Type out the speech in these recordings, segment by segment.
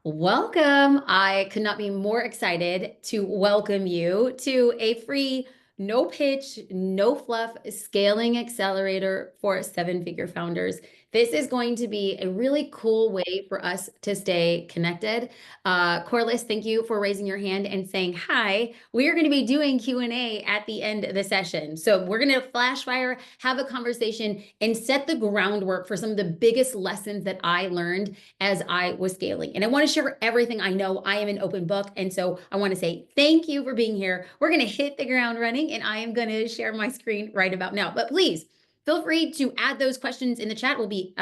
Welcome. I could not be more excited to welcome you to a free, no pitch, no fluff scaling accelerator for seven-figure founders. This is going to be a really cool way for us to stay connected. Corliss, thank you for raising your hand and saying hi. We are going to be doing Q&A at the end of the session. So we're going to flash fire, have a conversation, and set the groundwork for some of the biggest lessons that I learned as I was scaling. And I want to share everything I know. I am an open book. And so I want to say thank you for being here. We're going to hit the ground running, and I am going to share my screen right about now. But please feel free to add those questions in the chat. We'll be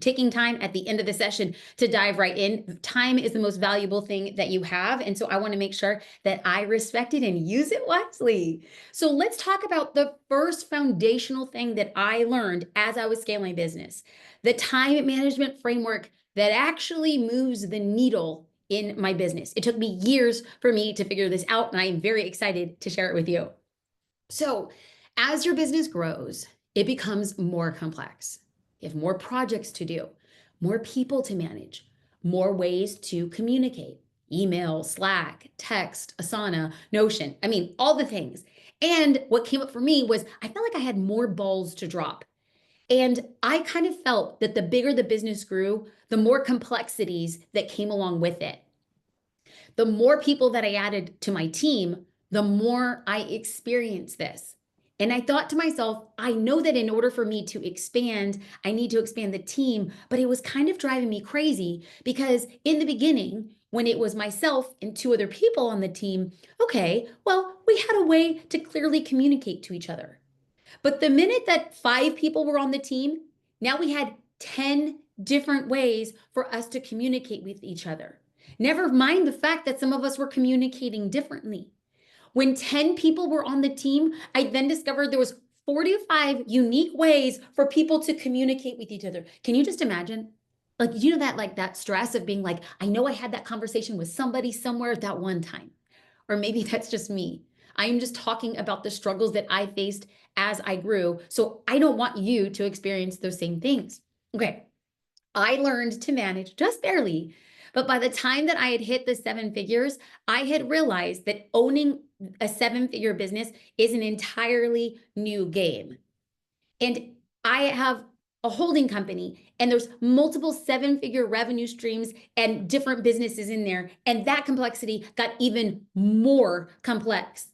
taking time at the end of the session to dive right in. Time is the most valuable thing that you have. And so I want to make sure that I respect it and use it wisely. So let's talk about the first foundational thing that I learned as I was scaling my business. The time management framework that actually moves the needle in my business. It took me years for me to figure this out, and I am very excited to share it with you. So, as your business grows, it becomes more complex. You have more projects to do, more people to manage, more ways to communicate. Email, Slack, text, Asana, Notion. I mean, all the things. And what came up for me was I felt like I had more balls to drop. And I kind of felt that the bigger the business grew, the more complexities that came along with it. The more people that I added to my team, the more I experienced this. And I thought to myself, I know that in order for me to expand, I need to expand the team, but it was kind of driving me crazy because in the beginning, when it was myself and two other people on the team, okay, well, we had a way to clearly communicate to each other. But the minute that 5 people were on the team, now we had 10 different ways for us to communicate with each other. Never mind the fact that some of us were communicating differently. When 10 people were on the team, I then discovered there was 45 unique ways for people to communicate with each other. Can you just imagine? That stress of being like, I know I had that conversation with somebody somewhere at that one time. Or maybe that's just me. I am just talking about the struggles that I faced as I grew. So I don't want you to experience those same things. Okay. I learned to manage just barely. But by the time that I had hit the 7 figures, I had realized that owning a 7-figure business is an entirely new game. And I have a holding company, and there's multiple 7-figure revenue streams and different businesses in there. And that complexity got even more complex.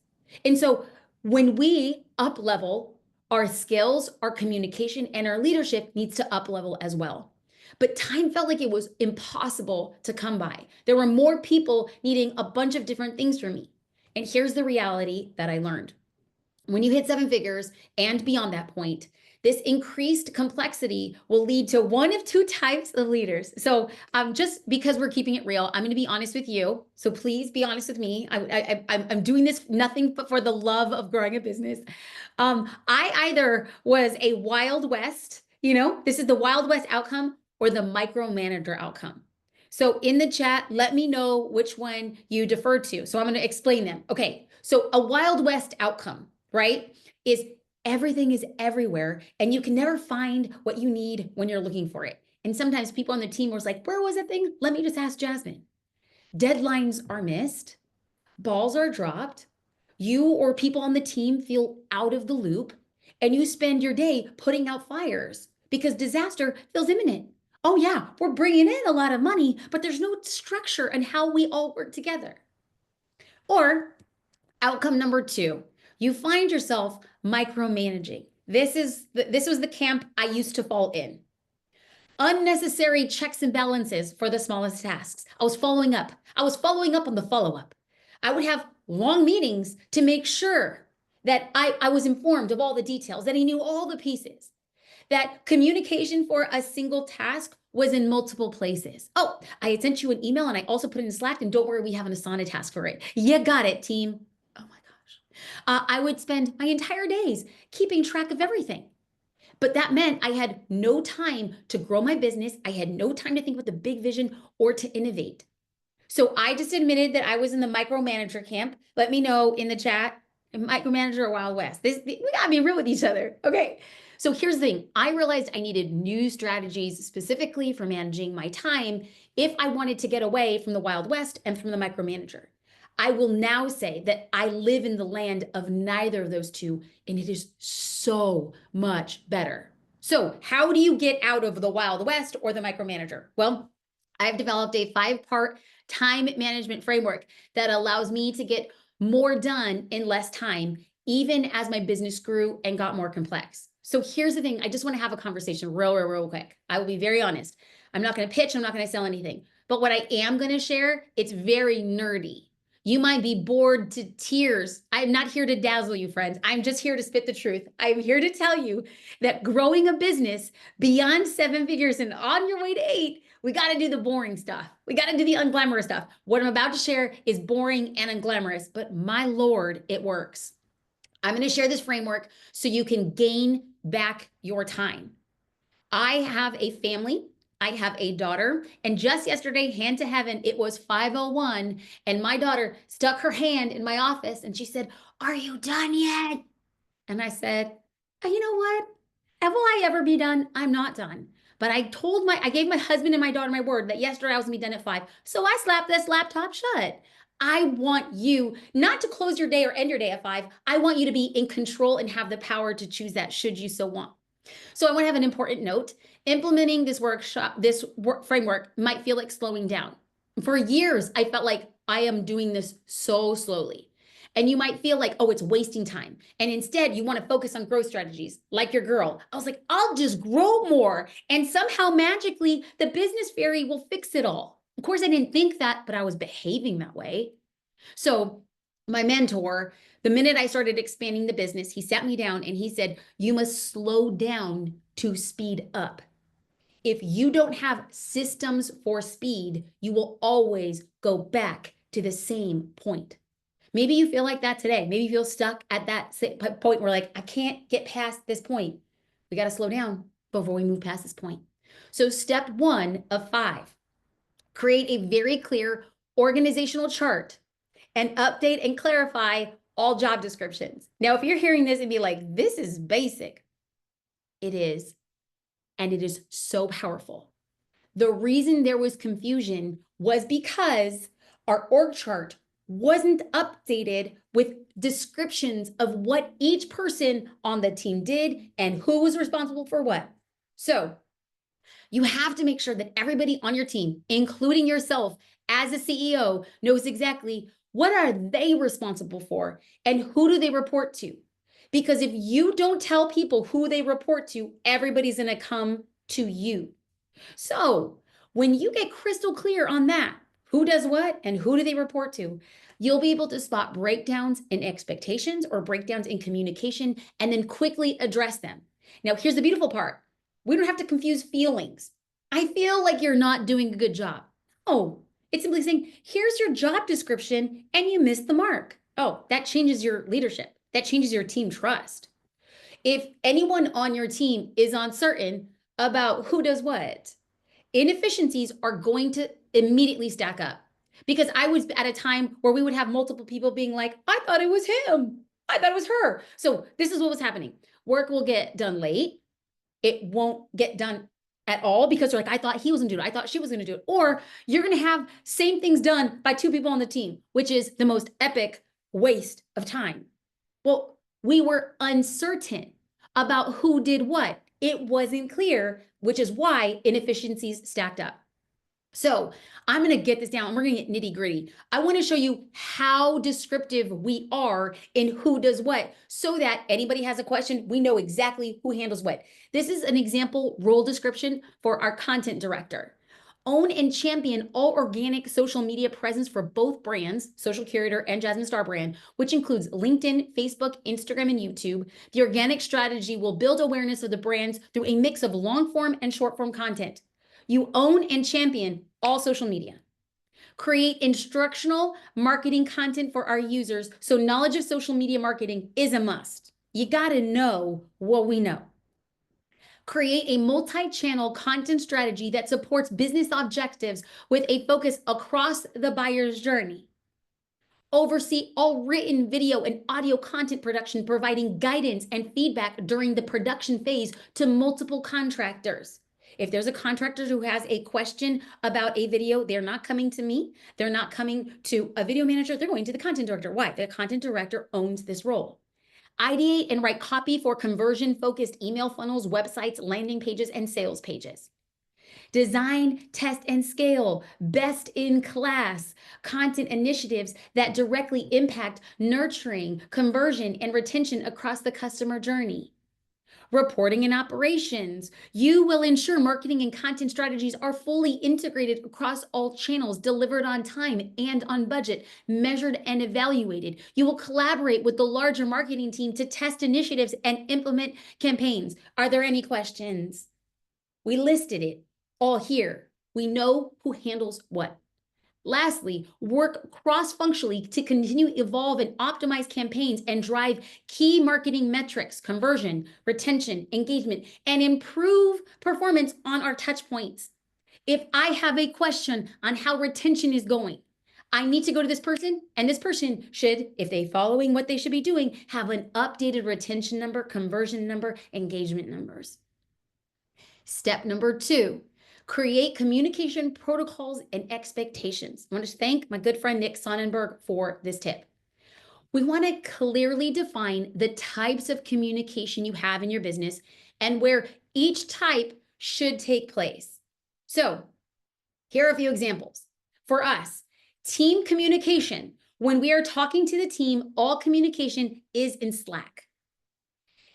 And so when we up level, our skills, our communication, and our leadership needs to up level as well. But time felt like it was impossible to come by. There were more people needing a bunch of different things from me. And here's the reality that I learned. When you hit 7 figures and beyond that point, this increased complexity will lead to one of two types of leaders. So just because we're keeping it real, I'm going to be honest with you. So please be honest with me. I'm doing this nothing but for the love of growing a business. I either was a Wild West, this is the Wild West outcome, or the micromanager outcome. So in the chat, let me know which one you defer to. So I'm going to explain them. Okay, so a Wild West outcome, right, is everything is everywhere and you can never find what you need when you're looking for it. And sometimes people on the team were like, where was that thing? Let me just ask Jasmine. Deadlines are missed, balls are dropped, you or people on the team feel out of the loop, and you spend your day putting out fires because disaster feels imminent. Oh yeah, we're bringing in a lot of money, but there's no structure in how we all work together. Or outcome number 2, you find yourself micromanaging. This was the camp I used to fall in. Unnecessary checks and balances for the smallest tasks. I was following up on the follow-up. I would have long meetings to make sure that I was informed of all the details, that I knew all the pieces, that communication for a single task was in multiple places. Oh, I had sent you an email and I also put it in Slack, and don't worry, we have an Asana task for it. You got it, team. Oh my gosh. I would spend my entire days keeping track of everything. But that meant I had no time to grow my business. I had no time to think about the big vision or to innovate. So I just admitted that I was in the micromanager camp. Let me know in the chat, micromanager or Wild West. We gotta be real with each other. Okay. So here's the thing. I realized I needed new strategies specifically for managing my time if I wanted to get away from the Wild West and from the micromanager. I will now say that I live in the land of neither of those two, and it is so much better. So, how do you get out of the Wild West or the micromanager? Well, I've developed a 5-part time management framework that allows me to get more done in less time, even as my business grew and got more complex. So here's the thing. I just want to have a conversation real quick. I will be very honest. I'm not going to pitch. I'm not going to sell anything. But what I am going to share, it's very nerdy. You might be bored to tears. I'm not here to dazzle you, friends. I'm just here to spit the truth. I'm here to tell you that growing a business beyond 7 figures and on your way to 8, we got to do the boring stuff. We got to do the unglamorous stuff. What I'm about to share is boring and unglamorous, but my Lord, it works. I'm going to share this framework so you can gain back your time. I have a family. I have a daughter. And just yesterday, hand to heaven, it was 5:01. And my daughter stuck her hand in my office and she said, "Are you done yet?" And I said, "You know what? Will I ever be done? I'm not done." But I gave my husband and my daughter my word that yesterday I was gonna be done at 5. So I slapped this laptop shut. I want you not to close your day or end your day at 5. I want you to be in control and have the power to choose that should you so want. So I want to have an important note. Implementing this framework might feel like slowing down. For years, I felt like I am doing this so slowly. And you might feel like, oh, it's wasting time. And instead, you want to focus on growth strategies like your girl. I was like, I'll just grow more. And somehow magically, the business fairy will fix it all. Of course, I didn't think that, but I was behaving that way. So my mentor, the minute I started expanding the business, he sat me down and he said, you must slow down to speed up. If you don't have systems for speed, you will always go back to the same point. Maybe you feel like that today. Maybe you feel stuck at that point where like, I can't get past this point. We got to slow down before we move past this point. So step 1 of 5, create a very clear organizational chart and update and clarify all job descriptions. Now, if you're hearing this and be like, this is basic, it is, and it is so powerful. The reason there was confusion was because our org chart wasn't updated with descriptions of what each person on the team did and who was responsible for what. So you have to make sure that everybody on your team, including yourself as a CEO, knows exactly what are they responsible for and who do they report to. Because if you don't tell people who they report to, everybody's going to come to you. So when you get crystal clear on that, who does what and who do they report to, you'll be able to spot breakdowns in expectations or breakdowns in communication and then quickly address them. Now, here's the beautiful part. We don't have to confuse feelings. I feel like you're not doing a good job. Oh, it's simply saying, here's your job description and you missed the mark. Oh, that changes your leadership. That changes your team trust. If anyone on your team is uncertain about who does what, inefficiencies are going to immediately stack up. Because I was at a time where we would have multiple people being like, I thought it was him. I thought it was her. So this is what was happening. Work will get done late. It won't get done at all because they're like, I thought he was gonna do it. I thought she was gonna do it. Or you're gonna have same things done by 2 people on the team, which is the most epic waste of time. Well, we were uncertain about who did what. It wasn't clear, which is why inefficiencies stacked up. So I'm going to get this down and we're going to get nitty gritty. I want to show you how descriptive we are in who does what so that anybody has a question, we know exactly who handles what. This is an example role description for our content director. Own and champion all organic social media presence for both brands, Social Curator and Jasmine Star brand, which includes LinkedIn, Facebook, Instagram, and YouTube. The organic strategy will build awareness of the brands through a mix of long form and short form content. You own and champion all social media. Create instructional marketing content for our users so knowledge of social media marketing is a must. You got to know what we know. Create a multi-channel content strategy that supports business objectives with a focus across the buyer's journey. Oversee all written video and audio content production, providing guidance and feedback during the production phase to multiple contractors. If there's a contractor who has a question about a video, they're not coming to me. They're not coming to a video manager. They're going to the content director. Why? The content director owns this role. Ideate and write copy for conversion-focused email funnels, websites, landing pages, and sales pages. Design, test, and scale best-in-class content initiatives that directly impact nurturing, conversion, and retention across the customer journey. Reporting and operations. You will ensure marketing and content strategies are fully integrated across all channels, delivered on time and on budget, measured and evaluated. You will collaborate with the larger marketing team to test initiatives and implement campaigns. Are there any questions? We listed it all here. We know who handles what. Lastly, work cross-functionally to continue, evolve, and optimize campaigns and drive key marketing metrics, conversion, retention, engagement, and improve performance on our touch points. If I have a question on how retention is going, I need to go to this person, and this person should, if they're following what they should be doing, have an updated retention number, conversion number, engagement numbers. Step number 2. Create communication protocols and expectations. I want to thank my good friend Nick Sonnenberg for this tip. We want to clearly define the types of communication you have in your business and where each type should take place. So here are a few examples. For us, team communication. When we are talking to the team, all communication is in Slack.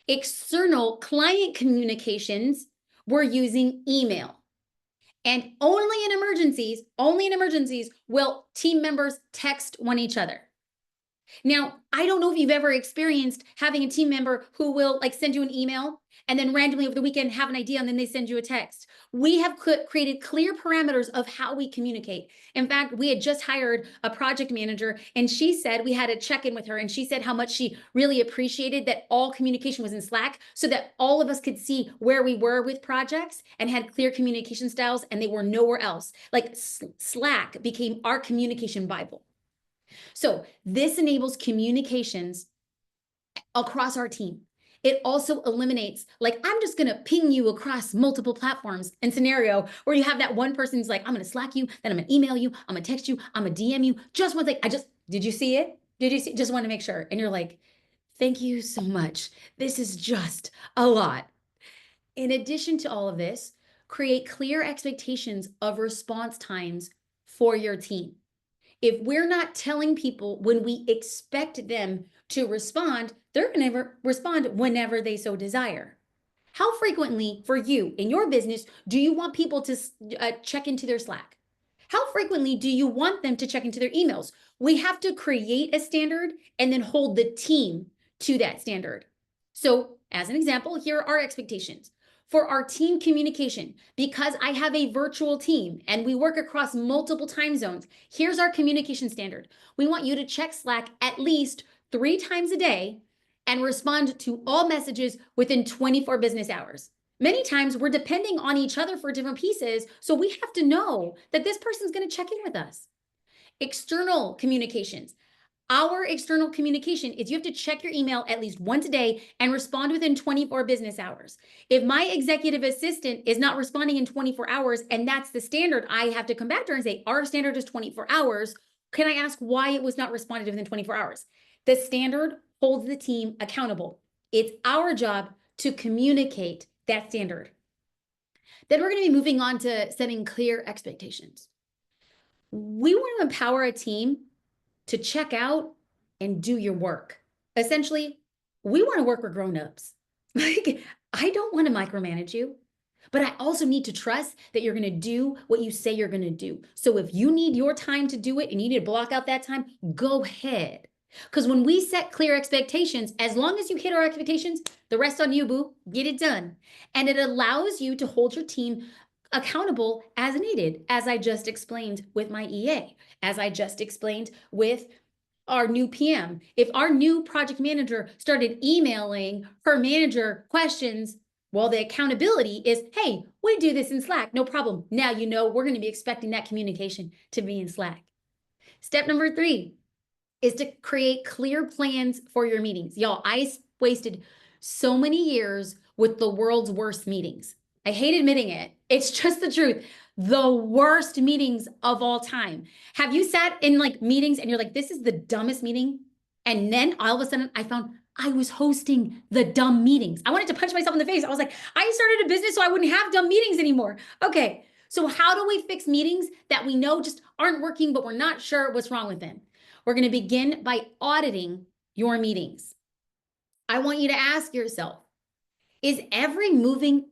External client communications, we're using email. And only in emergencies will team members text one each other. Now, I don't know if you've ever experienced having a team member who will send you an email and then randomly over the weekend have an idea and then they send you a text. We have created clear parameters of how we communicate. In fact, we had just hired a project manager and she said, we had a check-in with her and she said how much she really appreciated that all communication was in Slack so that all of us could see where we were with projects and had clear communication styles and they were nowhere else. Slack became our communication Bible. So this enables communications across our team. It also eliminates, I'm just going to ping you across multiple platforms and scenario where you have that one person who's I'm going to Slack you, then I'm going to email you, I'm going to text you, I'm going to DM you. Just one thing. Did you see it? Did you see? Just want to make sure. And you're like, thank you so much. This is just a lot. In addition to all of this, create clear expectations of response times for your team. If we're not telling people when we expect them to respond, they're going to respond whenever they so desire. How frequently for you in your business do you want people to check into their Slack? How frequently do you want them to check into their emails? We have to create a standard and then hold the team to that standard. So as an example, here are our expectations. For our team communication, because I have a virtual team and we work across multiple time zones, here's our communication standard. We want you to check Slack at least 3 times a day and respond to all messages within 24 business hours. Many times we're depending on each other for different pieces, so we have to know that this person's going to check in with us. External communications. Our external communication is you have to check your email at least once a day and respond within 24 business hours. If my executive assistant is not responding in 24 hours and that's the standard, I have to come back to her and say, our standard is 24 hours. Can I ask why it was not responded within 24 hours? The standard holds the team accountable. It's our job to communicate that standard. Then we're going to be moving on to setting clear expectations. We want to empower a team to check out and do your work. Essentially, we want to work with grown-ups. I don't want to micromanage you, but I also need to trust that you're going to do what you say you're going to do. So if you need your time to do it and you need to block out that time, go ahead. Because when we set clear expectations, as long as you hit our expectations, the rest on you, boo, get it done. And it allows you to hold your team accountable as needed, as I just explained with my EA, as I just explained with our new PM. If our new project manager started emailing her manager questions, well, the accountability is, hey, we do this in Slack, no problem. Now you know we're going to be expecting that communication to be in Slack. Step number 3, is to create clear plans for your meetings. Y'all, I wasted so many years with the world's worst meetings. I hate admitting it. It's just the truth. The worst meetings of all time. Have you sat in like meetings and you're like, this is the dumbest meeting? And then all of a sudden I found I was hosting the dumb meetings. I wanted to punch myself in the face. I was like, I started a business so I wouldn't have dumb meetings anymore. Okay, so how do we fix meetings that we know just aren't working, but we're not sure what's wrong with them? We're going to begin by auditing your meetings. I want you to ask yourself, is every meeting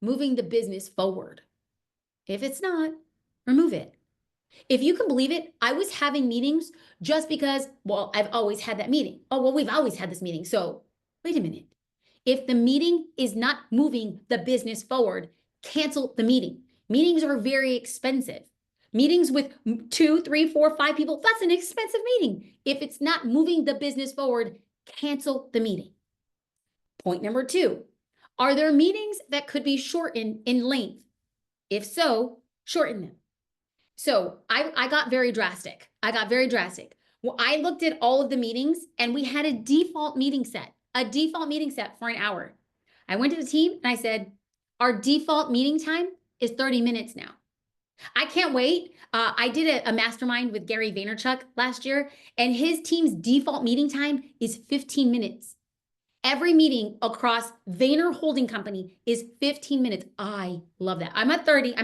moving the business forward? If it's not, remove it. If you can believe it, I was having meetings just because, well, I've always had that meeting. Oh, well, we've always had this meeting. So wait a minute. If the meeting is not moving the business forward, cancel the meeting. Meetings are very expensive. Meetings with 2, 3, 4, 5 people, that's an expensive meeting. If it's not moving the business forward, cancel the meeting. Point number 2, are there meetings that could be shortened in length? If so, shorten them. So I got very drastic. Well, I looked at all of the meetings and we had a default meeting set for an hour. I went to the team and I said, our default meeting time is 30 minutes now. I can't wait. I did a mastermind with Gary Vaynerchuk last year, and his team's default meeting time is 15 minutes. Every meeting across Vayner Holding Company is 15 minutes. I love that. I'm at 30.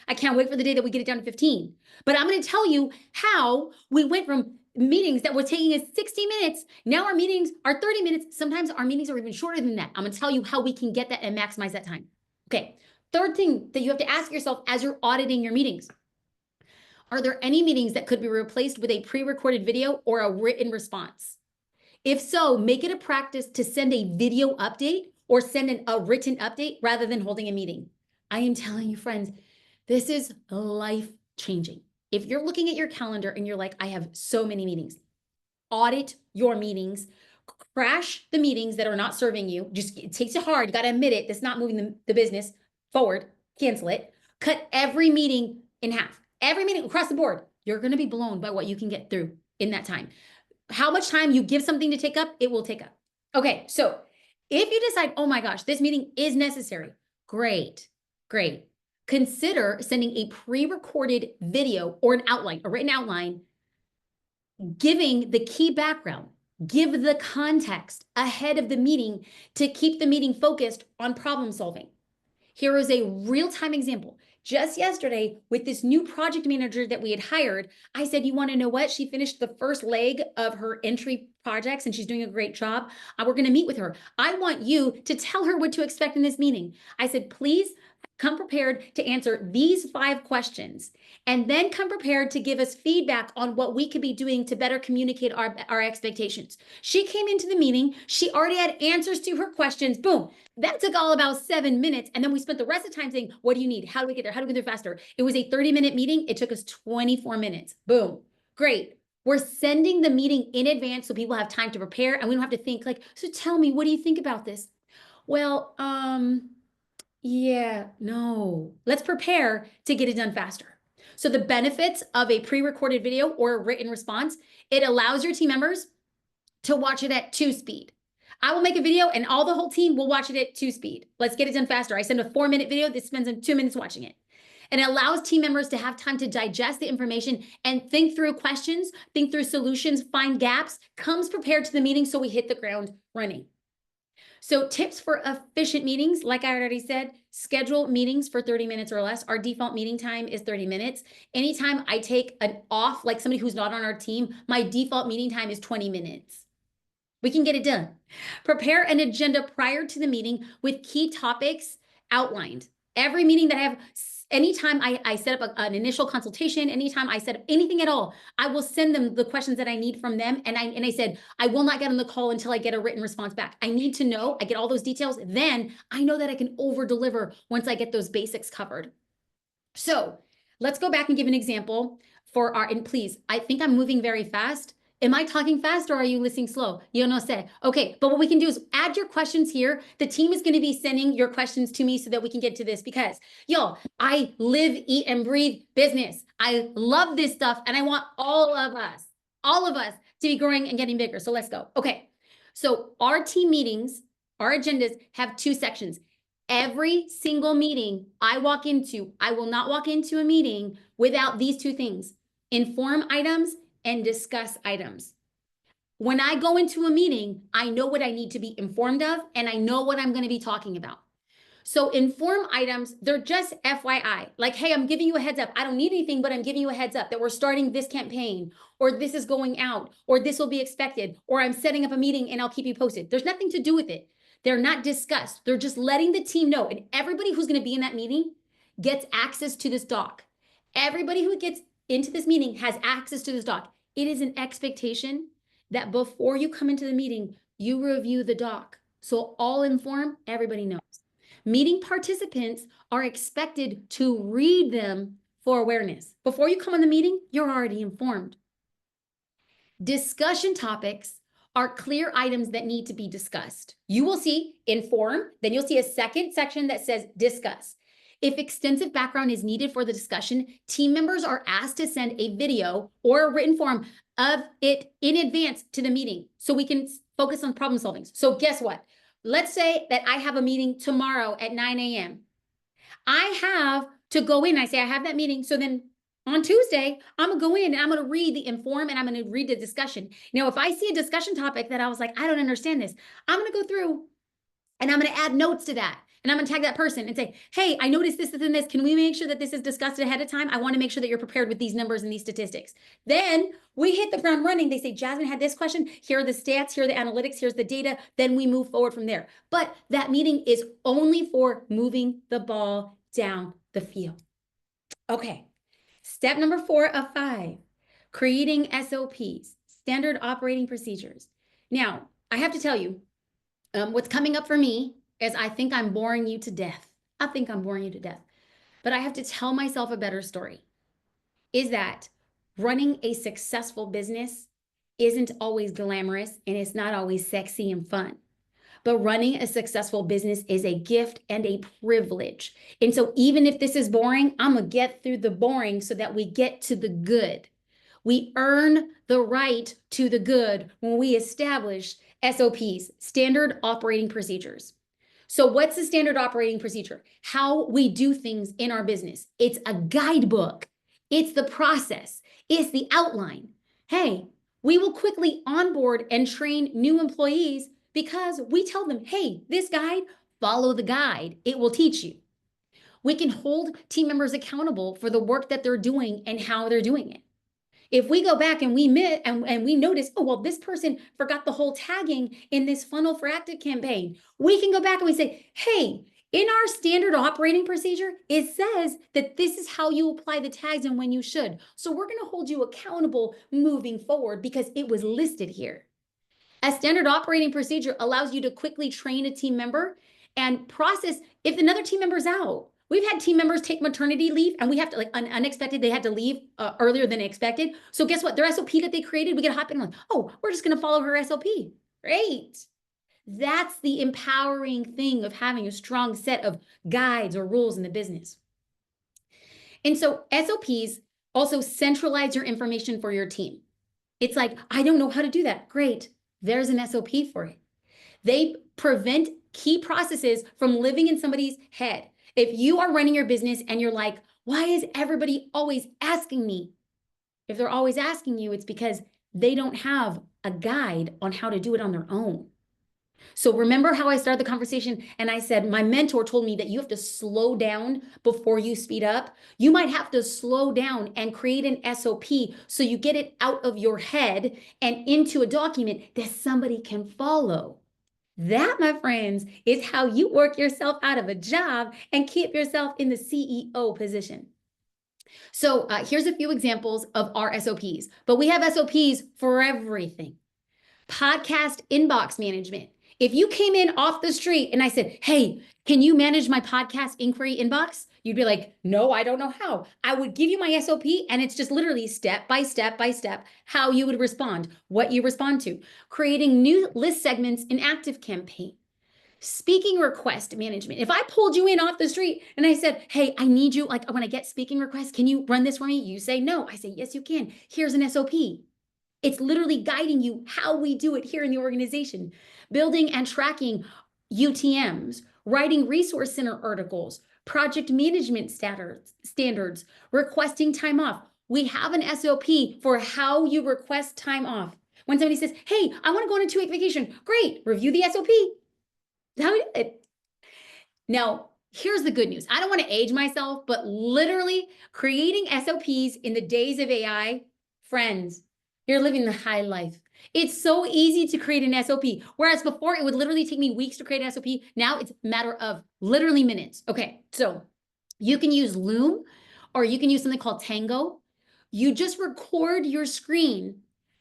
I can't wait for the day that we get it down to 15. But I'm going to tell you how we went from meetings that were taking us 60 minutes. Now our meetings are 30 minutes. Sometimes our meetings are even shorter than that. I'm going to tell you how we can get that and maximize that time. Okay. Third thing that you have to ask yourself as you're auditing your meetings. Are there any meetings that could be replaced with a pre-recorded video or a written response? If so, make it a practice to send a video update or send a written update rather than holding a meeting. I am telling you, friends, this is life-changing. If you're looking at your calendar and you're like, I have so many meetings, audit your meetings, crash the meetings that are not serving you. Just it takes you hard. You got to admit it. That's not moving the business forward. Cancel it. Cut every meeting in half. Every meeting across the board. You're going to be blown by what you can get through in that time. How much time you give something to take up, it will take up. Okay, so if you decide, oh my gosh, this meeting is necessary, great. Consider sending a pre-recorded video or an outline, a written outline, giving the key background, give the context ahead of the meeting to keep the meeting focused on problem solving. Here is a real-time example. Just yesterday, with this new project manager that we had hired, I said, you want to know what? She finished the first leg of her entry projects and she's doing a great job. We're going to meet with her. I want you to tell her what to expect in this meeting. I said, please come prepared to answer these 5 questions, and then come prepared to give us feedback on what we could be doing to better communicate our expectations. She came into the meeting. She already had answers to her questions. Boom. That took all about 7 minutes. And then we spent the rest of the time saying, what do you need? How do we get there? How do we get there faster? It was a 30-minute meeting. It took us 24 minutes. Boom. Great. We're sending the meeting in advance so people have time to prepare and we don't have to think like, so tell me, what do you think about this? Well, yeah, no, let's prepare to get it done faster. So the benefits of a pre-recorded video or a written response, it allows your team members to watch it at 2 speed. I will make a video and the whole team will watch it at 2 speed. Let's get it done faster. I send a 4-minute video that spends 2 minutes watching it. And it allows team members to have time to digest the information and think through questions, think through solutions, find gaps, comes prepared to the meeting so we hit the ground running. So tips for efficient meetings, like I already said, schedule meetings for 30 minutes or less. Our default meeting time is 30 minutes. Anytime I take an off, like somebody who's not on our team, my default meeting time is 20 minutes. We can get it done. Prepare an agenda prior to the meeting with key topics outlined. Every meeting that I have, anytime I set up an initial consultation, anytime I set up anything at all, I will send them the questions that I need from them. And I said, I will not get on the call until I get a written response back. I need to know, I get all those details. Then I know that I can over deliver once I get those basics covered. So let's go back and give an example for and please, I think I'm moving very fast. Am I talking fast or are you listening slow? You don't say. Okay, but what we can do is add your questions here. The team is going to be sending your questions to me so that we can get to this because, y'all, I live, eat, and breathe business. I love this stuff and I want all of us all of us to be growing and getting bigger. So let's go. Okay. So our team meetings, our agendas have two sections. Every single meeting I walk into, I will not walk into a meeting without these two things: inform items and discuss items. When I go into a meeting, I know what I need to be informed of, and I know what I'm going to be talking about. So inform items, they're just FYI. Like, hey, I'm giving you a heads up. I don't need anything, but I'm giving you a heads up that we're starting this campaign, or this is going out, or this will be expected, or I'm setting up a meeting and I'll keep you posted. There's nothing to do with it. They're not discussed. They're just letting the team know. And everybody who's going to be in that meeting gets access to this doc. Everybody who gets into this meeting has access to this doc. It is an expectation that before you come into the meeting, you review the doc. So all informed, everybody knows. Meeting participants are expected to read them for awareness. Before you come on the meeting, you're already informed. Discussion topics are clear items that need to be discussed. You will see inform, then you'll see a second section that says discuss. If extensive background is needed for the discussion, team members are asked to send a video or a written form of it in advance to the meeting so we can focus on problem solving. So guess what? Let's say that I have a meeting tomorrow at 9 a.m. I have to go in. I say I have that meeting. So then on Tuesday, I'm going to go in and I'm going to read the inform and I'm going to read the discussion. Now, if I see a discussion topic that I was like, I don't understand this, I'm going to go through and I'm going to add notes to that. And I'm going to tag that person and say, hey, I noticed this, this, and this. Can we make sure that this is discussed ahead of time? I want to make sure that you're prepared with these numbers and these statistics. Then we hit the ground running. They say, Jasmine had this question. Here are the stats. Here are the analytics. Here's the data. Then we move forward from there. But that meeting is only for moving the ball down the field. Okay. Step number 4 of 5, creating SOPs, standard operating procedures. Now, I have to tell you, what's coming up for me is I think I'm boring you to death. I think I'm boring you to death. But I have to tell myself a better story, is that running a successful business isn't always glamorous and it's not always sexy and fun. But running a successful business is a gift and a privilege. And so even if this is boring, I'm going to get through the boring so that we get to the good. We earn the right to the good when we establish SOPs, standard operating procedures. So what's the standard operating procedure? How we do things in our business. It's a guidebook. It's the process. It's the outline. Hey, we will quickly onboard and train new employees because we tell them, hey, this guide, follow the guide. It will teach you. We can hold team members accountable for the work that they're doing and how they're doing it. If we go back and we notice, oh, well, this person forgot the whole tagging in this funnel for active campaign, we can go back and we say, hey, in our standard operating procedure, it says that this is how you apply the tags and when you should. So we're going to hold you accountable moving forward because it was listed here. A standard operating procedure allows you to quickly train a team member and process if another team member's out. We've had team members take maternity leave and we have to, like, unexpected, they had to leave earlier than expected. So guess what? Their SOP that they created, we get a hop in like, oh, we're just going to follow her SOP. Great. That's the empowering thing of having a strong set of guides or rules in the business. And so SOPs also centralize your information for your team. It's like, I don't know how to do that. Great. There's an SOP for it. They prevent key processes from living in somebody's head. If you are running your business and you're like, why is everybody always asking me? If they're always asking you, it's because they don't have a guide on how to do it on their own. So remember how I started the conversation and I said, my mentor told me that you have to slow down before you speed up. You might have to slow down and create an SOP so you get it out of your head and into a document that somebody can follow. That, my friends, is how you work yourself out of a job and keep yourself in the CEO position. So here's a few examples of our SOPs, but we have SOPs for everything. Podcast inbox management. If you came in off the street and I said, hey, can you manage my podcast inquiry inbox? You'd be like, no, I don't know how. I would give you my SOP and it's just literally step by step by step how you would respond, what you respond to. Creating new list segments in ActiveCampaign. Speaking request management. If I pulled you in off the street and I said, hey, I need you, like when I get speaking requests, can you run this for me? You say no. I say, yes, you can. Here's an SOP. It's literally guiding you how we do it here in the organization, building and tracking UTMs, writing resource center articles, project management standards, requesting time off. We have an SOP for how you request time off. When somebody says, hey, I want to go on a 2-week vacation, great, review the SOP. Now, here's the good news. I don't want to age myself, but literally creating SOPs in the days of AI, friends, you're living the high life. It's so easy to create an SOP. Whereas before it would literally take me weeks to create an SOP. Now it's a matter of literally minutes. Okay, so you can use Loom or you can use something called Tango. You just record your screen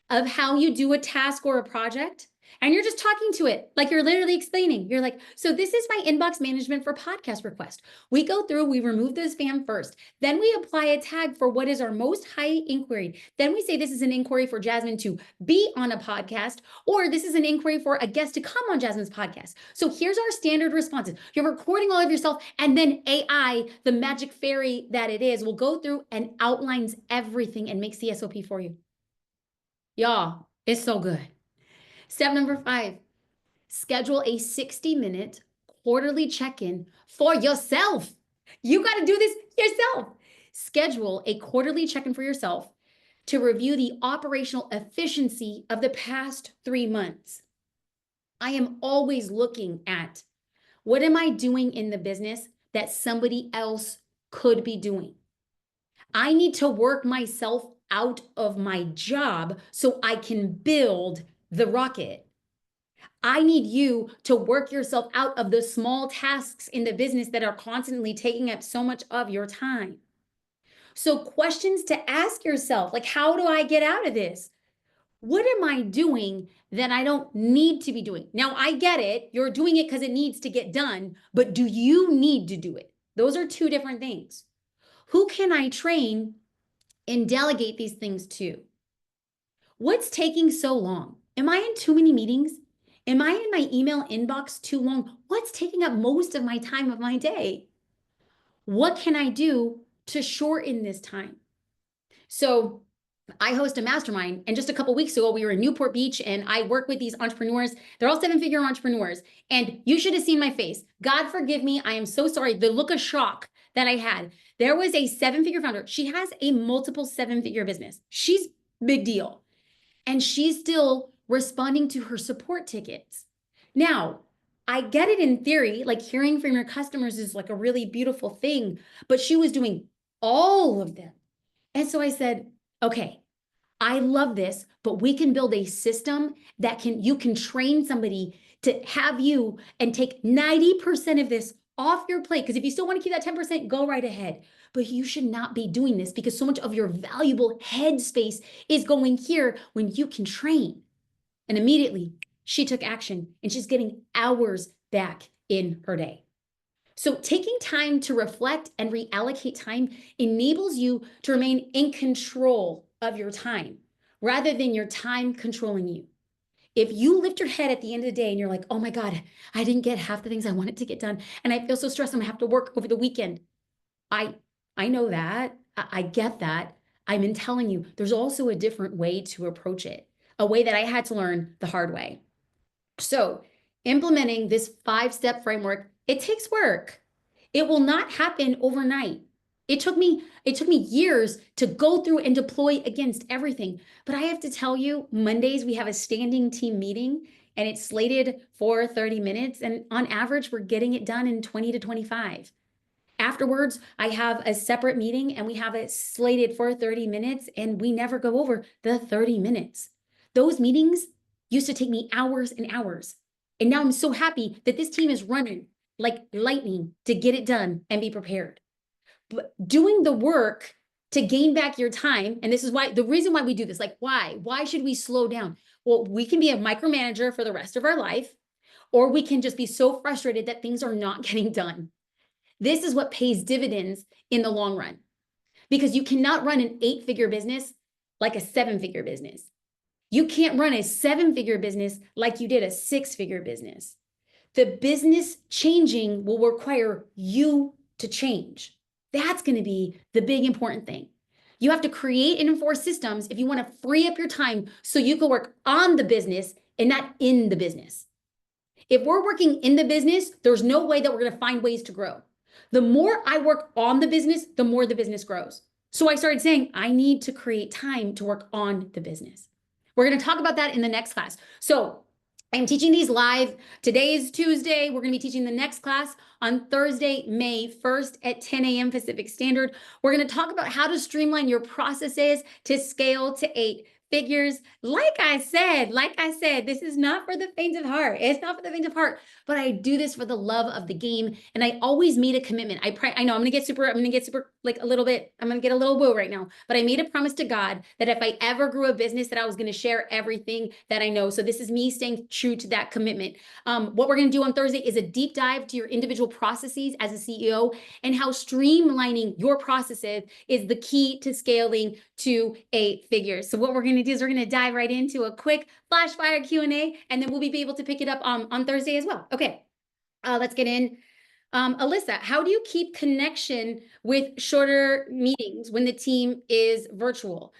of how you do a task or a project. And you're just talking to it like you're literally explaining. You're like, so this is my inbox management for podcast request. We go through, we remove the spam first. Then we apply a tag for what is our most high inquiry. Then we say this is an inquiry for Jasmine to be on a podcast, or this is an inquiry for a guest to come on Jasmine's podcast. So here's our standard responses. You're recording all of yourself, and then AI, the magic fairy that it is, will go through and outlines everything and makes the SOP for you. Y'all, it's so good. Step number 5, schedule a 60-minute quarterly check-in for yourself. You got to do this yourself. Schedule a quarterly check-in for yourself to review the operational efficiency of the past 3 months. I am always looking at what am I doing in the business that somebody else could be doing. I need to work myself out of my job so I can build the rocket. I need you to work yourself out of the small tasks in the business that are constantly taking up so much of your time. So questions to ask yourself, like, how do I get out of this? What am I doing that I don't need to be doing? Now, I get it. You're doing it because it needs to get done, but do you need to do it? Those are 2 different things. Who can I train and delegate these things to? What's taking so long? Am I in too many meetings? Am I in my email inbox too long? What's taking up most of my time of my day? What can I do to shorten this time? So I host a mastermind, and just a couple weeks ago, we were in Newport Beach, and I work with these entrepreneurs. They're all 7-figure entrepreneurs, and you should have seen my face. God forgive me. I am so sorry. The look of shock that I had. There was a 7-figure founder. She has a multiple 7-figure business. She's big deal. And she's still responding to her support tickets. Now, I get it in theory, like hearing from your customers is like a really beautiful thing, but she was doing all of them. And so I said, okay, I love this, but we can build a system that you can train somebody to have you and take 90% of this off your plate. Because if you still want to keep that 10%, go right ahead. But you should not be doing this because so much of your valuable headspace is going here when you can train. And immediately she took action, and she's getting hours back in her day. So taking time to reflect and reallocate time enables you to remain in control of your time rather than your time controlling you. If you lift your head at the end of the day and you're like, oh my God, I didn't get half the things I wanted to get done, and I feel so stressed, I'm gonna have to work over the weekend. I know that. I get that. I'm telling you, there's also a different way to approach it, a way that I had to learn the hard way. So implementing this 5-step framework, it takes work. It will not happen overnight. It took me years to go through and deploy against everything. But I have to tell you, Mondays we have a standing team meeting, and it's slated for 30 minutes. And on average, we're getting it done in 20 to 25. Afterwards, I have a separate meeting, and we have it slated for 30 minutes, and we never go over the 30 minutes. Those meetings used to take me hours and hours. And now I'm so happy that this team is running like lightning to get it done and be prepared. But doing the work to gain back your time, and this is why, the reason why we do this, like why should we slow down? Well, we can be a micromanager for the rest of our life, or we can just be so frustrated that things are not getting done. This is what pays dividends in the long run, because you cannot run an 8-figure business like a 7-figure business. You can't run a 7-figure business like you did a 6-figure business. The business changing will require you to change. That's going to be the big important thing. You have to create and enforce systems if you want to free up your time so you can work on the business and not in the business. If we're working in the business, there's no way that we're going to find ways to grow. The more I work on the business, the more the business grows. So I started saying, I need to create time to work on the business. We're going to talk about that in the next class. So I'm teaching these live. Today is Tuesday. We're going to be teaching the next class on Thursday, May 1st at 10 a.m. Pacific Standard. We're going to talk about how to streamline your processes to scale to 8 figures. Like I said, this is not for the faint of heart. It's not for the faint of heart, but I do this for the love of the game. And I always made a commitment. I know I'm going to get super like a little bit, I'm going to get a little woo right now, but I made a promise to God that if I ever grew a business that I was going to share everything that I know. So this is me staying true to that commitment. What we're going to do on Thursday is a deep dive to your individual processes as a CEO and how streamlining your processes is the key to scaling to 8 figures. So what we're going to do is we're going to dive right into a quick flash fire Q&A, and then we'll be able to pick it up on Thursday as well. Okay, let's get in. Alyssa, how do you keep connection with shorter meetings when the team is virtual?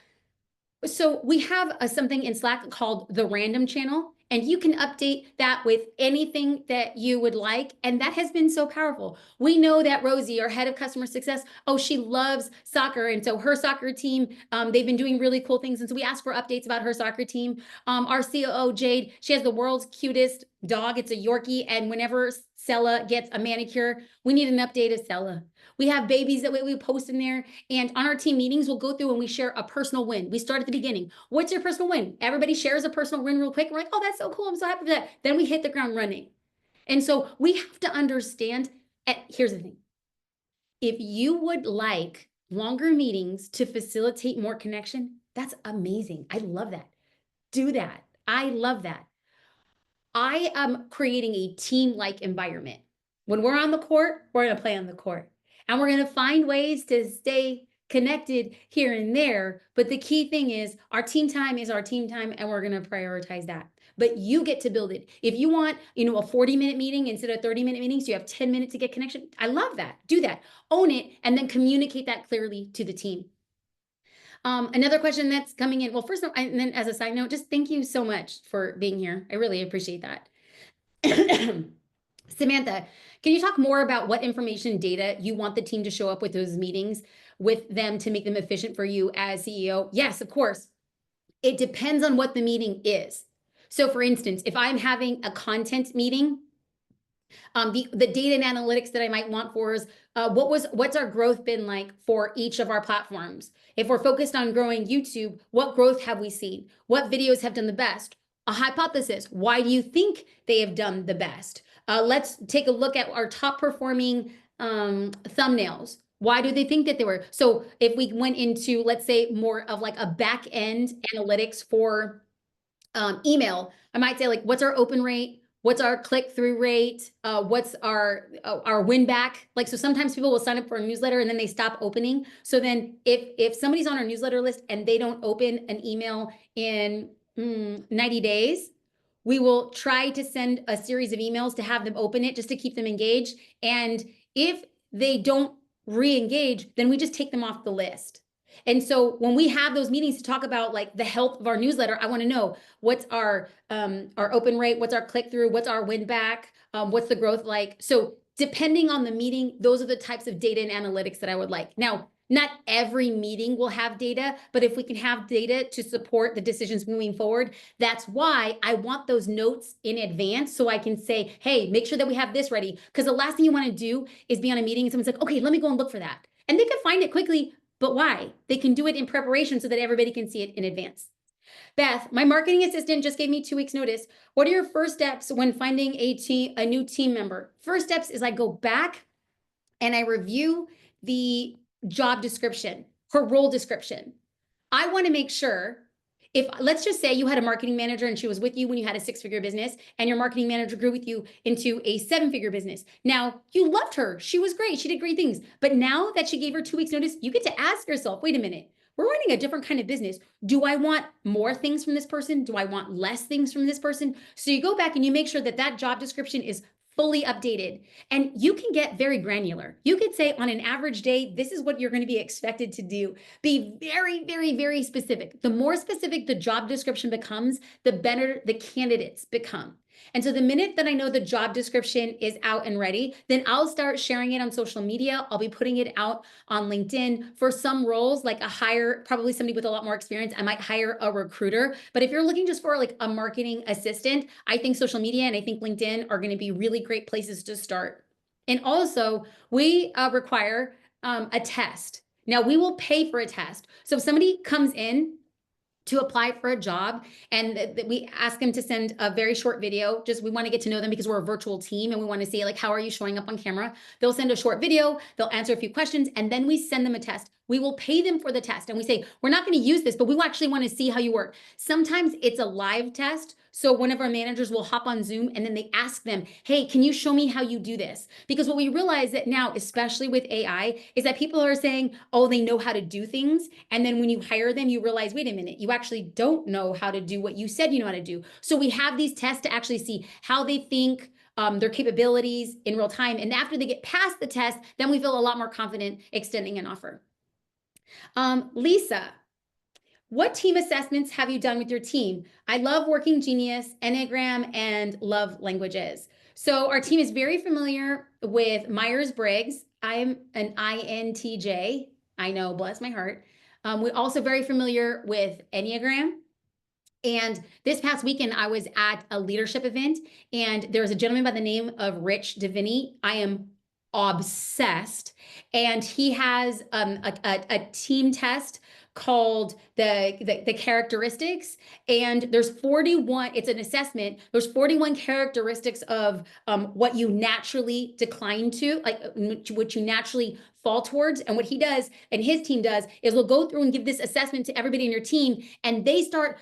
So we have something in Slack called the random channel, and you can update that with anything that you would like. And that has been so powerful. We know that Rosie, our head of customer success, she loves soccer. And so her soccer team, they've been doing really cool things. And so we ask for updates about her soccer team. Our COO, Jade, she has the world's cutest dog. It's a Yorkie. And whenever Sella gets a manicure, we need an update of Sella. We have babies that we post in there. And on our team meetings, we'll go through and we share a personal win. We start at the beginning. What's your personal win? Everybody shares a personal win real quick. We're like, oh, that's so cool. I'm so happy for that. Then we hit the ground running. And so we have to understand, here's the thing. If you would like longer meetings to facilitate more connection, that's amazing. I love that. Do that. I love that. I am creating a team-like environment. When we're on the court, we're going to play on the court. And we're going to find ways to stay connected here and there. But the key thing is our team time is our team time, and we're going to prioritize that. But you get to build it. If you want, a 40-minute meeting instead of 30-minute meetings, you have 10 minutes to get connection. I love that. Do that. Own it, and then communicate that clearly to the team. Another question that's coming in. Well, first, and then as a side note, just thank you so much for being here. I really appreciate that. Samantha, can you talk more about what information data you want the team to show up with those meetings with them to make them efficient for you as CEO? Yes, of course. It depends on what the meeting is. So for instance, if I'm having a content meeting, the data and analytics that I might want for is what's our growth been like for each of our platforms? If we're focused on growing YouTube, what growth have we seen? What videos have done the best? A hypothesis. Why do you think they have done the best? Let's take a look at our top performing thumbnails. Why do they think that they were? So if we went into, let's say, more of like a back end analytics for email, I might say like, what's our open rate? What's our click-through rate? What's our win back? Like, so sometimes people will sign up for a newsletter and then they stop opening. So then if somebody's on our newsletter list and they don't open an email in 90 days, we will try to send a series of emails to have them open it just to keep them engaged. And if they don't re-engage, then we just take them off the list. And so when we have those meetings to talk about like the health of our newsletter, I want to know what's our open rate, what's our click through, what's our win back, what's the growth like. So depending on the meeting, those are the types of data and analytics that I would like. Now, not every meeting will have data, but if we can have data to support the decisions moving forward, that's why I want those notes in advance so I can say, hey, make sure that we have this ready. Because the last thing you want to do is be on a meeting and someone's like, okay, let me go and look for that. And they can find it quickly, but why? They can do it in preparation so that everybody can see it in advance. Beth, my marketing assistant just gave me 2 weeks notice. What are your first steps when finding a new team member? First steps is I go back and I review the job description, her role description. I want to make sure if, let's just say you had a marketing manager and she was with you when you had a 6-figure business and your marketing manager grew with you into a 7-figure business. Now you loved her. She was great. She did great things. But now that she gave her 2 weeks notice, you get to ask yourself, wait a minute, we're running a different kind of business. Do I want more things from this person? Do I want less things from this person? So you go back and you make sure that that job description is fully updated. And you can get very granular. You could say on an average day, this is what you're going to be expected to do. Be very, very, very specific. The more specific the job description becomes, the better the candidates become. And so the minute that I know the job description is out and ready, then I'll start sharing it on social media. I'll be putting it out on LinkedIn. For some roles, like probably somebody with a lot more experience, I might hire a recruiter. But if you're looking just for like a marketing assistant, I think social media and I think LinkedIn are going to be really great places to start. And also, we require a test. Now, we will pay for a test. So if somebody comes in to apply for a job and we ask them to send a very short video, just we want to get to know them because we're a virtual team and we want to see like, how are you showing up on camera? They'll send a short video, they'll answer a few questions, and then we send them a test. We will pay them for the test and we say, we're not going to use this, but we actually want to see how you work. Sometimes it's a live test. So one of our managers will hop on Zoom and then they ask them, hey, can you show me how you do this? Because what we realize that now, especially with AI, is that people are saying, oh, they know how to do things. And then when you hire them, you realize, wait a minute, you actually don't know how to do what you said you know how to do. So we have these tests to actually see how they think, their capabilities in real time. And after they get past the test, then we feel a lot more confident extending an offer. Lisa, what team assessments have you done with your team? I love Working Genius, Enneagram, and love languages. So our team is very familiar with Myers-Briggs. I'm an INTJ. I know, bless my heart. We're also very familiar with Enneagram. And this past weekend, I was at a leadership event, and there was a gentleman by the name of Rich Diviney. I am obsessed. And he has a team test called the characteristics, and there's 41, it's an assessment, there's 41 characteristics of what you naturally decline to, like what you naturally fall towards. And what he does and his team does is we'll go through and give this assessment to everybody in your team, and they start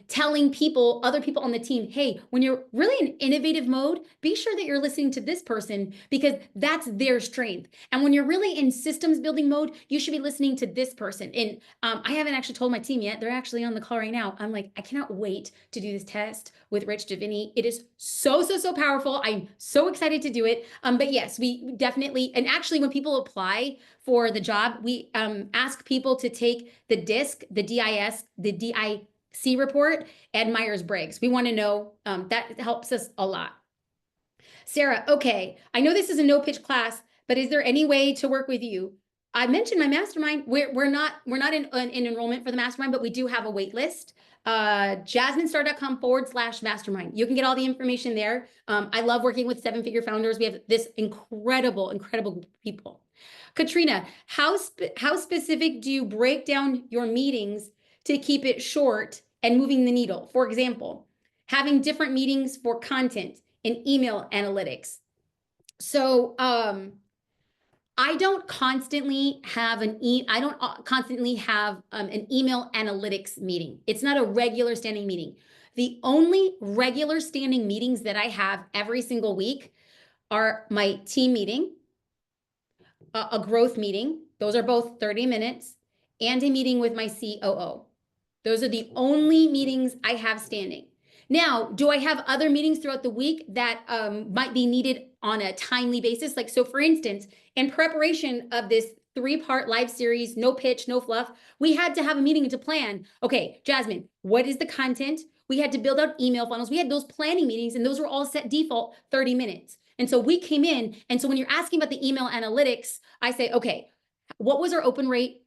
telling other people on the team, hey, when you're really in innovative mode, be sure that you're listening to this person because that's their strength. And when you're really in systems building mode, you should be listening to this person. And I haven't actually told my team yet. They're actually on the call right now. I'm like, I cannot wait to do this test with Rich Diviney. It is so, so, so powerful. I'm so excited to do it. But yes, we definitely, and actually when people apply for the job, we ask people to take the DISC, the DIC report, and Myers-Briggs. We want to know, that helps us a lot. Sarah, okay, I know this is a no pitch class, but is there any way to work with you? I mentioned my mastermind. We're not in enrollment for the mastermind, but we do have a wait list. JasmineStar.com/mastermind. You can get all the information there. I love working with 7-figure founders. We have this incredible group of people. Katrina, how specific do you break down your meetings to keep it short and moving the needle? For example, having different meetings for content and email analytics. So I don't constantly have an email analytics meeting. It's not a regular standing meeting. The only regular standing meetings that I have every single week are my team meeting, a growth meeting. Those are both 30 minutes, and a meeting with my COO. Those are the only meetings I have standing. Now, do I have other meetings throughout the week that might be needed on a timely basis? Like, so for instance, in preparation of this 3-part live series, no pitch, no fluff, we had to have a meeting to plan. Okay, Jasmine, what is the content? We had to build out email funnels. We had those planning meetings, and those were all set default 30 minutes. And so we came in, and so when you're asking about the email analytics, I say, okay, what was our open rate?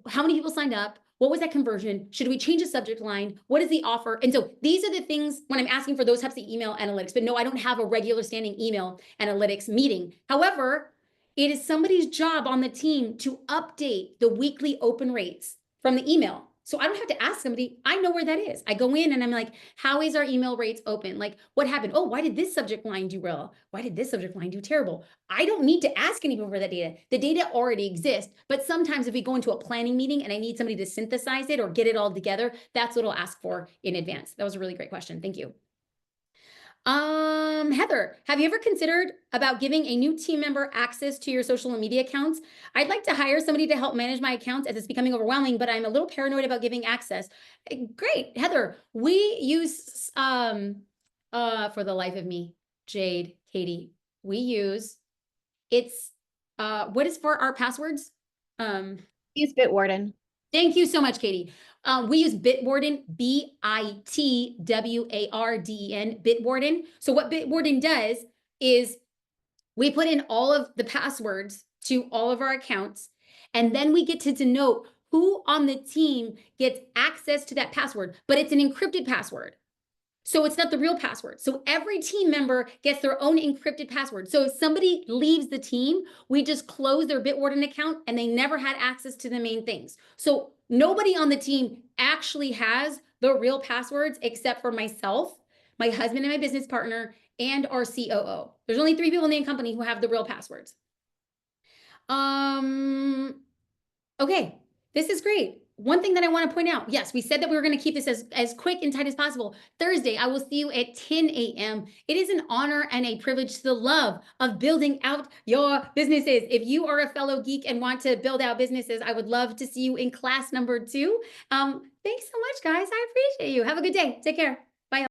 How many people signed up? What was that conversion? Should we change the subject line? What is the offer? And so these are the things when I'm asking for those types of email analytics. But no, I don't have a regular standing email analytics meeting. However, it is somebody's job on the team to update the weekly open rates from the email. So I don't have to ask somebody. I know where that is. I go in and I'm like, how is our email rates open? Like, what happened? Oh, why did this subject line do well? Why did this subject line do terrible? I don't need to ask anyone for that data. The data already exists. But sometimes if we go into a planning meeting and I need somebody to synthesize it or get it all together, that's what I'll ask for in advance. That was a really great question. Thank you. Heather, have you ever considered about giving a new team member access to your social media accounts? I'd like to hire somebody to help manage my accounts as it's becoming overwhelming, but I'm a little paranoid about giving access. Great, Heather. We use, for the life of me, Jade, Katie, we use, it's, what is for our passwords? Use Bitwarden. Thank you so much, Katie. We use Bitwarden, Bitwarden, Bitwarden. So what Bitwarden does is we put in all of the passwords to all of our accounts, and then we get to denote who on the team gets access to that password, but it's an encrypted password. So it's not the real password. So every team member gets their own encrypted password. So if somebody leaves the team, we just close their Bitwarden account and they never had access to the main things. So nobody on the team actually has the real passwords except for myself, my husband and my business partner, and our COO. There's only 3 people in the company who have the real passwords. Okay, this is great. One thing that I want to point out, yes, we said that we were going to keep this as quick and tight as possible. Thursday, I will see you at 10 a.m. It is an honor and a privilege to the love of building out your businesses. If you are a fellow geek and want to build out businesses, I would love to see you in class number 2. Thanks so much, guys. I appreciate you. Have a good day. Take care.